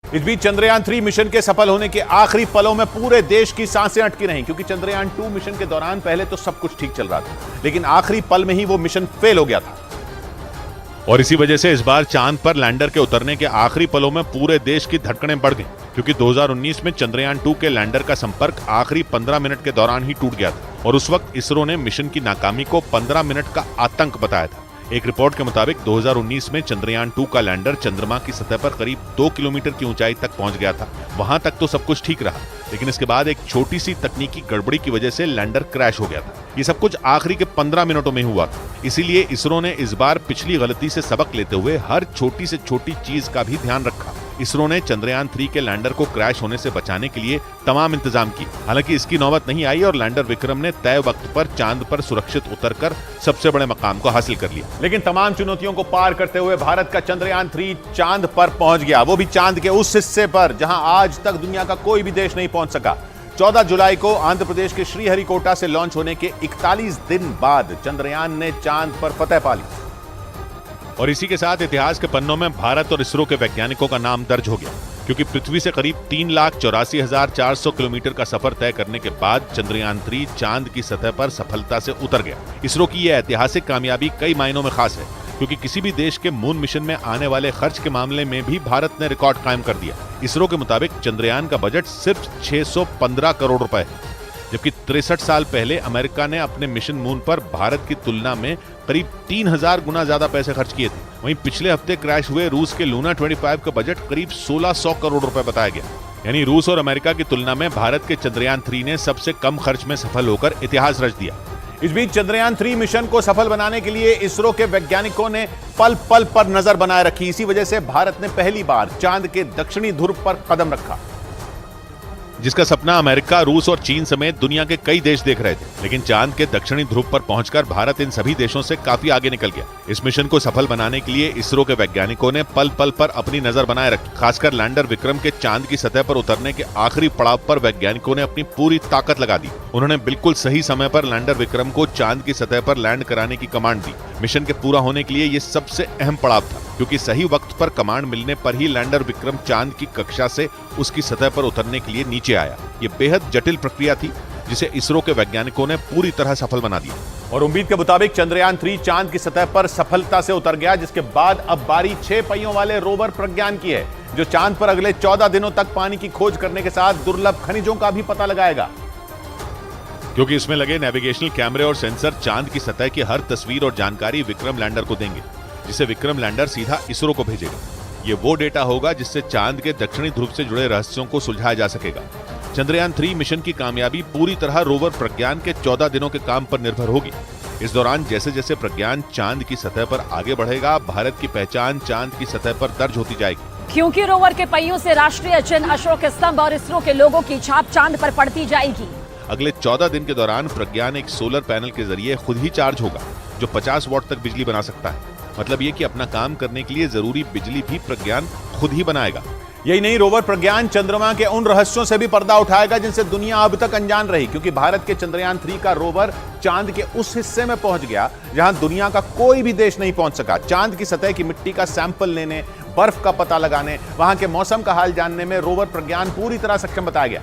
इस बीच चंद्रयान 3 मिशन के सफल होने के आखिरी पलों में पूरे देश की सांसें अटकी रहीं, क्योंकि चंद्रयान 2 मिशन के दौरान पहले तो सब कुछ ठीक चल रहा था, लेकिन आखिरी पल में ही वो मिशन फेल हो गया था। और इसी वजह से इस बार चांद पर लैंडर के उतरने के आखिरी पलों में पूरे देश की धड़कनें बढ़ गईं, क्योंकि 2019 में चंद्रयान 2 के लैंडर का संपर्क आखिरी 15 मिनट के दौरान ही टूट गया था और उस वक्त इसरो ने मिशन की नाकामी को 15 मिनट का आतंक बताया था। एक रिपोर्ट के मुताबिक 2019 में चंद्रयान 2 का लैंडर चंद्रमा की सतह पर करीब 2 किलोमीटर की ऊंचाई तक पहुंच गया था। वहां तक तो सब कुछ ठीक रहा, लेकिन इसके बाद एक छोटी सी तकनीकी गड़बड़ी की वजह से लैंडर क्रैश हो गया था। ये सब कुछ आखिरी के 15 मिनटों में हुआ था। इसीलिए इसरो ने इस बार पिछली गलती से सबक लेते हुए हर छोटी से छोटी चीज का भी ध्यान रखा। इसरो ने चंद्रयान 3 के लैंडर को क्रैश होने से बचाने के लिए तमाम इंतजाम किए। हालांकि इसकी नौबत नहीं आई और लैंडर विक्रम ने तय वक्त पर चांद पर सुरक्षित उतरकर सबसे बड़े मकाम को हासिल कर लिया। लेकिन तमाम चुनौतियों को पार करते हुए भारत का चंद्रयान 3 चांद पर पहुंच गया, वो भी चांद के उस हिस्से पर जहां आज तक दुनिया का कोई भी देश नहीं पहुंच सका। 14 जुलाई को आंध्र प्रदेश के श्रीहरिकोटा से लॉन्च होने के 41 दिन बाद चंद्रयान ने चांद पर फतह पा ली। और इसी के साथ इतिहास के पन्नों में भारत और इसरो के वैज्ञानिकों का नाम दर्ज हो गया, क्योंकि पृथ्वी से करीब 3,84,400 किलोमीटर का सफर तय करने के बाद चंद्रयान 3 चांद की सतह पर सफलता से उतर गया। इसरो की यह ऐतिहासिक कामयाबी कई मायनों में खास है, क्योंकि किसी भी देश के मून मिशन में आने वाले खर्च के मामले में भी भारत ने रिकॉर्ड कायम कर दिया। इसरो के मुताबिक चंद्रयान का बजट सिर्फ 615 करोड़ रुपए है, जबकि 63 साल पहले अमेरिका ने अपने मिशन मून पर भारत की तुलना में करीब 3000 गुना ज्यादा पैसे खर्च किए थे। वहीं पिछले हफ्ते क्रैश हुए रूस के लूना 25 का बजट करीब 1600 करोड़ रुपए बताया गया। यानी रूस और अमेरिका की तुलना में भारत के चंद्रयान 3 ने सबसे कम खर्च में सफल होकर इतिहास रच दिया। इस बीच चंद्रयान 3 मिशन को सफल बनाने के लिए इसरो के वैज्ञानिकों ने पल पल पर नजर बनाए रखी। इसी वजह से भारत ने पहली बार चांद के दक्षिणी ध्रुव पर कदम रखा, जिसका सपना अमेरिका, रूस और चीन समेत दुनिया के कई देश देख रहे थे। लेकिन चांद के दक्षिणी ध्रुव पर पहुंचकर भारत इन सभी देशों से काफी आगे निकल गया। इस मिशन को सफल बनाने के लिए इसरो के वैज्ञानिकों ने पल पल पर अपनी नजर बनाए रखी। खासकर लैंडर विक्रम के चांद की सतह पर उतरने के आखिरी पड़ाव पर वैज्ञानिकों ने अपनी पूरी ताकत लगा दी। उन्होंने बिल्कुल सही समय पर लैंडर विक्रम को चांद की सतह पर लैंड कराने की कमांड दी। मिशन के पूरा होने के लिए ये सबसे अहम पड़ाव था, क्योंकि सही वक्त पर कमांड मिलने पर ही लैंडर विक्रम चांद की कक्षा से उसकी सतह पर उतरने के लिए नीचे आया। ये बेहद जटिल प्रक्रिया थी, जिसे इसरो के वैज्ञानिकों ने पूरी तरह सफल बना दिया। और उम्मीद के मुताबिक चंद्रयान 3 चांद की सतह पर सफलता से उतर गया, जिसके बाद अब बारी 6 पहियों वाले रोवर प्रज्ञान की है, जो चांद पर अगले 14 दिनों तक पानी की खोज करने के साथ दुर्लभ खनिजों का भी पता लगाएगा। क्योंकि इसमें लगे नेविगेशनल कैमरे और सेंसर चांद की सतह की हर तस्वीर और जानकारी विक्रम लैंडर को देंगे, जिसे विक्रम लैंडर सीधा इसरो को भेजेगा। ये वो डेटा होगा जिससे चांद के दक्षिणी ध्रुव से जुड़े रहस्यों को सुलझाया जा सकेगा। चंद्रयान 3 मिशन की कामयाबी पूरी तरह रोवर प्रज्ञान के 14 दिनों के काम पर निर्भर होगी। इस दौरान जैसे जैसे प्रज्ञान चांद की सतह पर आगे बढ़ेगा, भारत की पहचान चांद की सतह पर दर्ज होती जाएगी। क्योंकि रोवर के पहियों से राष्ट्रीय चिन्ह, अशोक स्तंभ और इसरो के लोगों की छाप चांद पर पड़ती जाएगी। अगले 14 दिन के दौरान प्रज्ञान एक सोलर पैनल के जरिए खुद ही चार्ज होगा, जो 50 वॉट तक बिजली बना सकता है। मतलब ये कि अपना काम करने के लिए जरूरी बिजली भी प्रज्ञान खुद ही बनाएगा। यही नहीं, रोवर प्रज्ञान चंद्रमा के उन रहस्यों से भी पर्दा उठाएगा जिनसे दुनिया अब तक अनजान रही, क्योंकि भारत के चंद्रयान 3 का रोवर चांद के उस हिस्से में पहुंच गया जहां दुनिया का कोई भी देश नहीं पहुंच सका। चांद की सतह की मिट्टी का सैंपल लेने, बर्फ का पता लगाने, वहां के मौसम का हाल जानने में रोवर प्रज्ञान पूरी तरह सक्षम बताया गया।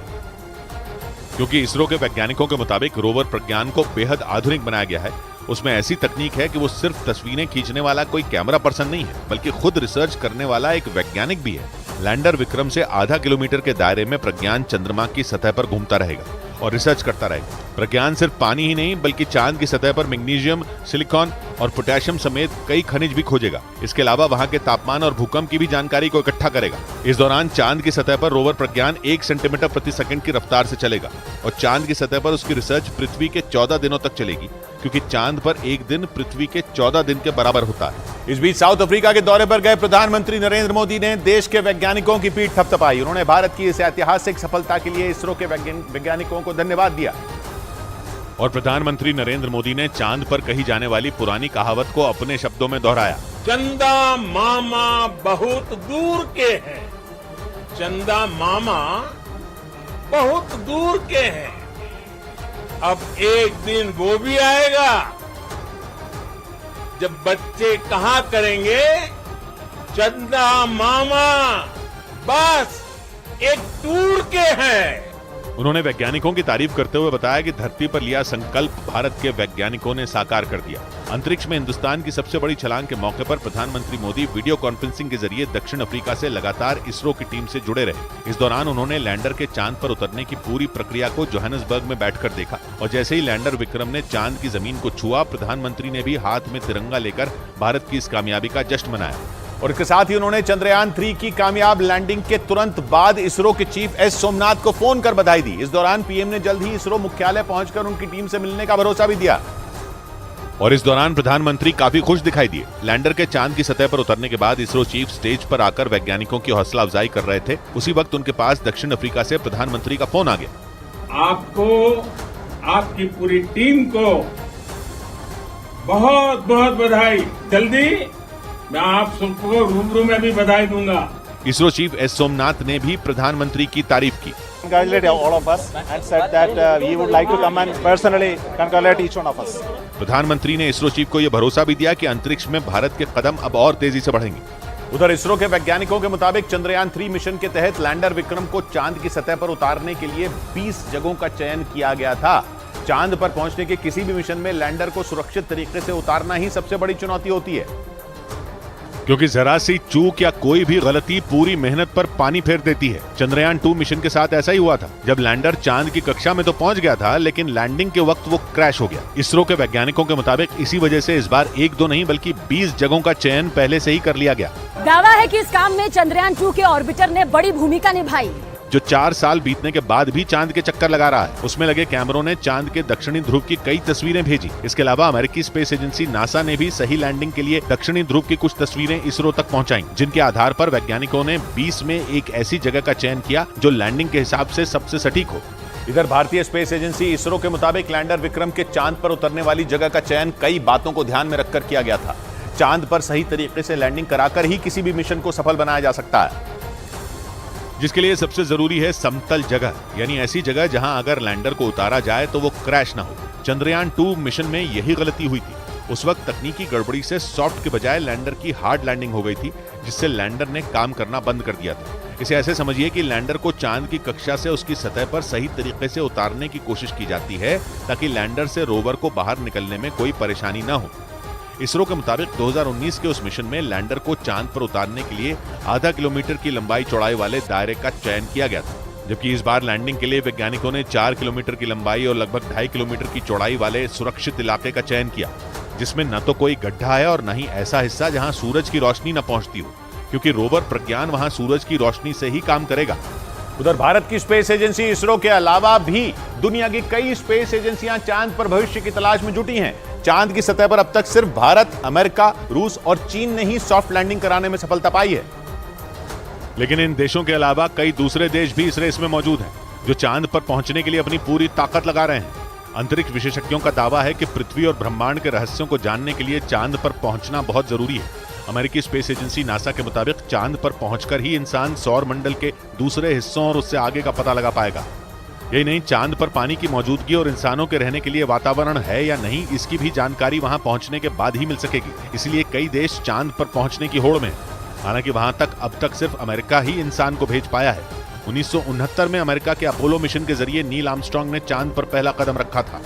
क्योंकि इसरो के वैज्ञानिकों के मुताबिक रोवर प्रज्ञान को बेहद आधुनिक बनाया गया है। उसमें ऐसी तकनीक है कि वो सिर्फ तस्वीरें खींचने वाला कोई कैमरा पर्सन नहीं है, बल्कि खुद रिसर्च करने वाला एक वैज्ञानिक भी है। लैंडर विक्रम से आधा किलोमीटर के दायरे में प्रज्ञान चंद्रमा की सतह पर घूमता रहेगा और रिसर्च करता रहेगा। प्रज्ञान सिर्फ पानी ही नहीं, बल्कि चांद की सतह पर मैग्नीशियम, सिलिकॉन और पोटेशियम समेत कई खनिज भी खोजेगा। इसके अलावा वहां के तापमान और भूकंप की भी जानकारी को इकट्ठा करेगा। इस दौरान चांद की सतह पर रोवर प्रज्ञान 1 सेंटीमीटर प्रति सेकंड की रफ्तार से चलेगा और चांद की सतह पर उसकी रिसर्च पृथ्वी के 14 दिनों तक चलेगी, क्योंकि चांद पर एक दिन पृथ्वी के 14 दिन के बराबर होता है। इस बीच साउथ अफ्रीका के दौरे पर गए प्रधानमंत्री नरेंद्र मोदी ने देश के वैज्ञानिकों की पीठ थपथपाई। उन्होंने भारत की इस ऐतिहासिक सफलता के लिए इसरो के वैज्ञानिकों को धन्यवाद दिया। और प्रधानमंत्री नरेंद्र मोदी ने चांद पर कही जाने वाली पुरानी कहावत को अपने शब्दों में दोहराया। चंदा मामा बहुत दूर के हैं, चंदा मामा बहुत दूर के हैं। अब एक दिन वो भी आएगा जब बच्चे कहा करेंगे, चंदा मामा बस एक टूर के हैं। उन्होंने वैज्ञानिकों की तारीफ करते हुए बताया कि धरती पर लिया संकल्प भारत के वैज्ञानिकों ने साकार कर दिया। अंतरिक्ष में हिंदुस्तान की सबसे बड़ी छलांग के मौके पर प्रधानमंत्री मोदी वीडियो कॉन्फ्रेंसिंग के जरिए दक्षिण अफ्रीका से लगातार इसरो की टीम से जुड़े रहे। इस दौरान उन्होंने लैंडर के चांद पर उतरने की पूरी प्रक्रिया को जोहानिसबर्ग में बैठकर देखा और जैसे ही लैंडर विक्रम ने चांद की जमीन को छुआ, प्रधानमंत्री ने भी हाथ में तिरंगा लेकर भारत की इस कामयाबी का जश्न मनाया। और इसके साथ ही उन्होंने चंद्रयान 3 की कामयाब लैंडिंग के तुरंत बाद इसरो के चीफ एस सोमनाथ को फोन कर बधाई दी। इस दौरान पीएम ने जल्द ही इसरो मुख्यालय पहुंचकर उनकी टीम से मिलने का भरोसा भी दिया। और इस दौरान प्रधानमंत्री काफी खुश दिखाई दिए। लैंडर के चांद की सतह पर उतरने के बाद इसरो चीफ स्टेज पर आकर वैज्ञानिकों की हौसला अफजाई कर रहे थे। उसी वक्त उनके पास दक्षिण अफ्रीका से प्रधानमंत्री का फोन आ गया। आपको, आपकी पूरी टीम को बहुत बहुत बधाई। जल्दी मैं आप सबको रूबरू में भी बधाई दूंगा। इसरो चीफ एस सोमनाथ ने भी प्रधानमंत्री की तारीफ की। Congratulate all of us and said that we would like to come and personally congratulate each one of us. प्रधानमंत्री ने इसरो चीफ को यह भरोसा भी दिया कि अंतरिक्ष में भारत के कदम अब और तेजी से बढ़ेंगे। उधर इसरो के वैज्ञानिकों के मुताबिक चंद्रयान 3 मिशन के तहत लैंडर विक्रम को चांद की सतह पर उतारने के लिए 20 जगहों का चयन किया गया था। चांद पर पहुंचने के किसी भी मिशन में लैंडर को सुरक्षित तरीके से उतारना ही सबसे बड़ी चुनौती होती है, क्योंकि जरा सी चूक या कोई भी गलती पूरी मेहनत पर पानी फेर देती है। चंद्रयान 2 मिशन के साथ ऐसा ही हुआ था, जब लैंडर चांद की कक्षा में तो पहुंच गया था, लेकिन लैंडिंग के वक्त वो क्रैश हो गया। इसरो के वैज्ञानिकों के मुताबिक इसी वजह से इस बार 1-2 नहीं बल्कि 20 जगहों का चयन पहले से ही कर लिया गया। दावा है कि इस काम में चंद्रयान 2 के ऑर्बिटर ने बड़ी भूमिका निभाई, जो 4 साल बीतने के बाद भी चांद के चक्कर लगा रहा है। उसमें लगे कैमरों ने चांद के दक्षिणी ध्रुव की कई तस्वीरें भेजी। इसके अलावा अमेरिकी स्पेस एजेंसी नासा ने भी सही लैंडिंग के लिए दक्षिणी ध्रुव की कुछ तस्वीरें इसरो तक पहुंचाई, जिनके आधार पर वैज्ञानिकों ने 20 में एक ऐसी जगह का चयन किया जो लैंडिंग के हिसाब से सबसे सटीक हो। इधर भारतीय स्पेस एजेंसी इसरो के मुताबिक लैंडर विक्रम के चांद पर उतरने वाली जगह का चयन कई बातों को ध्यान में रखकर किया गया था। चांद पर सही तरीके से लैंडिंग कराकर ही किसी भी मिशन को सफल बनाया जा सकता है, जिसके लिए सबसे जरूरी है समतल जगह, यानी ऐसी जगह जहां अगर लैंडर को उतारा जाए तो वो क्रैश ना हो। चंद्रयान 2 मिशन में यही गलती हुई थी। उस वक्त तकनीकी गड़बड़ी से सॉफ्ट के बजाय लैंडर की हार्ड लैंडिंग हो गई थी, जिससे लैंडर ने काम करना बंद कर दिया था। इसे ऐसे समझिए कि लैंडर को चांद की कक्षा से उसकी सतह पर सही तरीके से उतारने की कोशिश की जाती है, ताकि लैंडर से रोवर को बाहर निकलने में कोई परेशानी ना हो। इसरो के मुताबिक 2019 के उस मिशन में लैंडर को चांद पर उतारने के लिए आधा किलोमीटर की लंबाई चौड़ाई वाले दायरे का चयन किया गया था, जबकि इस बार लैंडिंग के लिए वैज्ञानिकों ने 4 किलोमीटर की लंबाई और लगभग 2.5 किलोमीटर की चौड़ाई वाले सुरक्षित इलाके का चयन किया, जिसमें न तो कोई गड्ढा है और न ही ऐसा हिस्सा जहां सूरज की रोशनी न पहुंचती हो, क्योंकि रोवर प्रज्ञान वहां सूरज की रोशनी से ही काम करेगा। उधर भारत की स्पेस एजेंसी इसरो के अलावा भी दुनिया की कई स्पेस एजेंसियां चांद पर भविष्य की तलाश में जुटी हैं। चांद की सतह पर अब तक सिर्फ भारत, अमेरिका, रूस और चीन ने ही सॉफ्ट लैंडिंग कराने में सफलता पाई है। लेकिन इन देशों के अलावा कई दूसरे देश भी इस रेस में मौजूद हैं, जो चांद पर पहुंचने के लिए अपनी पूरी ताकत लगा रहे हैं। अंतरिक्ष विशेषज्ञों का दावा है कि पृथ्वी और ब्रह्मांड के रहस्यों को जानने के लिए चांद पर पहुंचना बहुत जरूरी है। अमेरिकी स्पेस एजेंसी नासा के मुताबिक चांद पर पहुंचकर ही इंसान सौर मंडल के दूसरे हिस्सों और उससे आगे का पता लगा पाएगा। यही नहीं, चांद पर पानी की मौजूदगी और इंसानों के रहने के लिए वातावरण है या नहीं, इसकी भी जानकारी वहां पहुंचने के बाद ही मिल सकेगी। इसलिए कई देश चांद पर पहुंचने की होड़ में हैं। हालांकि वहां तक अब तक सिर्फ अमेरिका ही इंसान को भेज पाया है। 1969 में अमेरिका के अपोलो मिशन के जरिए नील आर्मस्ट्रांग ने चांद पर पहला कदम रखा था।